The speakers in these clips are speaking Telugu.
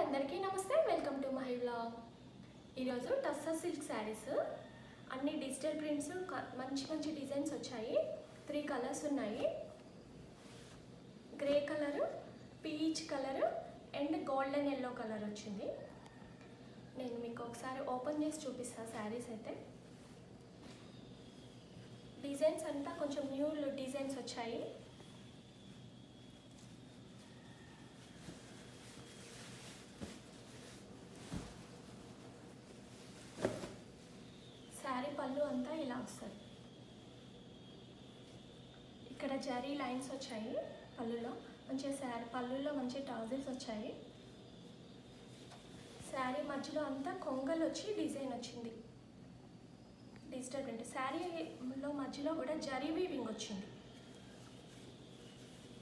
అందరికీ నమస్తే, వెల్కమ్ టు మై వ్లాగ్. ఈరోజు టస్సర్ సిల్క్ శారీస్ అన్ని డిజిటల్ ప్రింట్స్, మంచి మంచి డిజైన్స్ వచ్చాయి. 3 కలర్స్ ఉన్నాయి. Grey colour, peach colour and golden yellow colour వచ్చింది. నేను మీకు ఒకసారి ఓపెన్ చేసి చూపిస్తాను. శారీస్ అయితే డిజైన్స్ అంతా కొంచెం న్యూ డిజైన్స్ వచ్చాయి. శారీ పళ్ళు అంతా ఇలా వస్తుంది. ఇక్కడ జరీ లైన్స్ వచ్చాయి. పళ్ళులో మంచిగా శారీ పళ్ళులో మంచి టాజిల్స్ వచ్చాయి. శారీ మధ్యలో అంతా కొంగలు వచ్చి డిజైన్ వచ్చింది. Digital print. శారీలో మధ్యలో కూడా జరీ వీవింగ్ వచ్చింది.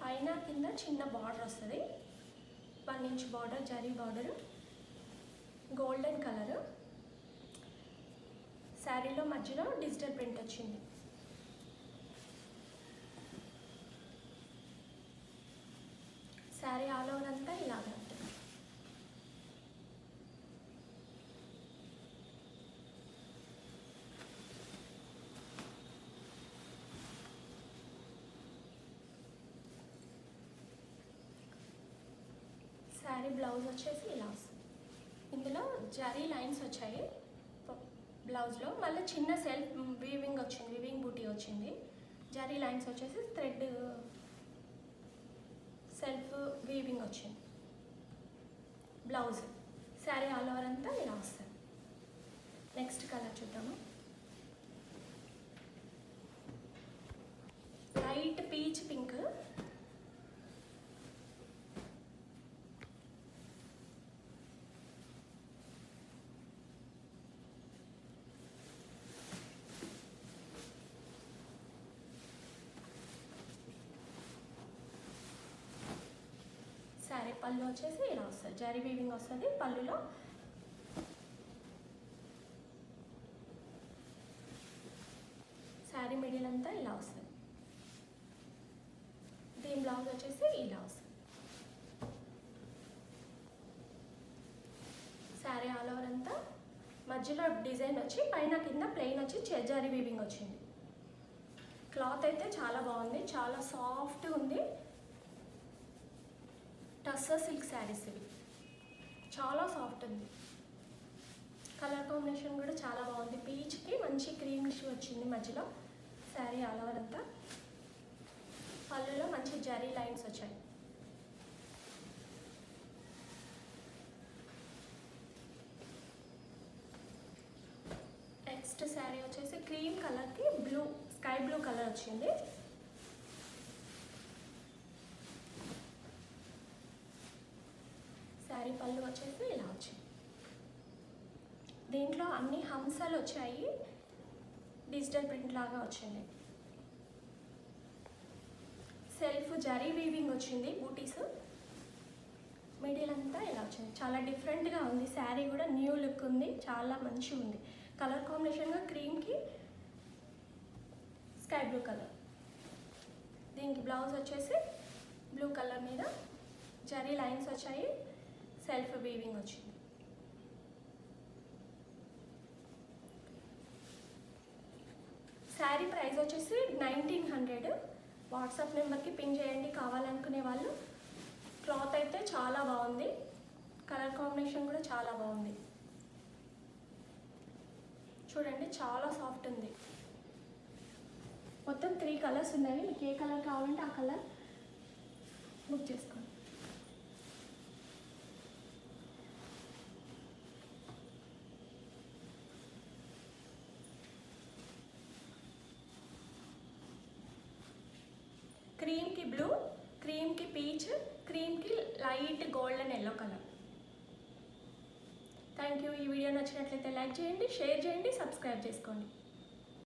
పైన కింద చిన్న బార్డర్ వస్తుంది. 1 inch border, zari border, golden colour. శారీలో మధ్యలో డిజిటల్ ప్రింట్ వచ్చింది. శారీ ఆల్ ఓవర్ అంతా ఇలాగ ఉంటుంది. శారీ బ్లౌజ్ వచ్చేసి ఇలా వస్తుంది. ఇందులో జరీ లైన్స్ వచ్చాయి. బ్లౌజ్లో మళ్ళీ చిన్న సెల్ఫ్ వీవింగ్ వచ్చింది, వీవింగ్ బూటీ వచ్చింది. జరీ లైన్స్ వచ్చేసి థ్రెడ్ సెల్ఫ్ వీవింగ్ వచ్చింది. బ్లౌజ్ శారీ ఆల్ ఓవర్ అంతా ఇలా వస్తుంది. నెక్స్ట్ కలర్ చూద్దాము. లైట్ పీచ్ పింక్, శారీ పళ్ళు వచ్చేసి ఇలా వస్తుంది. జరీ వీవింగ్ వస్తుంది పళ్ళులో. శారీ మిడిల్ అంతా ఇలా వస్తుంది. దీని బ్లౌజ్ వచ్చేసి ఇలా వస్తుంది. శారీ ఆల్ ఓవర్ అంతా మధ్యలో డిజైన్ వచ్చి పైన కింద ప్లెయిన్ వచ్చి జరీ వీవింగ్ వచ్చింది. క్లాత్ అయితే చాలా బాగుంది, చాలా సాఫ్ట్ ఉంది. టస్సర్ సిల్క్ శారీస్ ఇవి చాలా సాఫ్ట్ ఉంది. కలర్ కాంబినేషన్ కూడా చాలా బాగుంది. పీచ్కి మంచి క్రీమిష్ వచ్చింది మధ్యలో. శారీ ఆల్ ఓవర్ అంతా పళ్ళులో మంచి జరీ లైన్స్ వచ్చాయి. నెక్స్ట్ శారీ వచ్చేసి క్రీమ్ కలర్కి బ్లూ, స్కై బ్లూ కలర్ వచ్చింది. శారీ పళ్ళు వచ్చేసి ఇలా వచ్చింది. దీంట్లో అన్ని హంసలు వచ్చాయి. డిజిటల్ ప్రింట్ లాగా వచ్చింది. సెల్ఫ్ జరీ వీవింగ్ వచ్చింది. బూటీస్ మిడిల్ అంతా ఇలా వచ్చింది. చాలా డిఫరెంట్గా ఉంది. శారీ కూడా న్యూ లుక్ ఉంది, చాలా మంచిగా ఉంది. కలర్ కాంబినేషన్గా క్రీమ్కి స్కై బ్లూ కలర్. దీనికి బ్లౌజ్ వచ్చేసి బ్లూ కలర్ మీద జరీ లైన్స్ వచ్చాయి. సెల్ఫ్ వీవింగ్ వచ్చింది. శారీ ప్రైస్ వచ్చేసి 1900. వాట్సాప్ నెంబర్కి పింగ్ చేయండి కావాలనుకునే వాళ్ళు. క్లాత్ అయితే చాలా బాగుంది. కలర్ కాంబినేషన్ కూడా చాలా బాగుంది. చూడండి చాలా సాఫ్ట్ ఉంది. మొత్తం 3 కలర్స్ ఉన్నాయి. మీకు ఏ కలర్ కావాలంటే ఆ కలర్ బుక్ చేసుకోండి. క్రీమ్కి బ్లూ, క్రీమ్కి పీచ్, క్రీమ్కి light golden yellow colour. Thank you. ఈ వీడియో నచ్చినట్లయితే లైక్ చేయండి, షేర్ చేయండి, సబ్స్క్రైబ్ చేసుకోండి.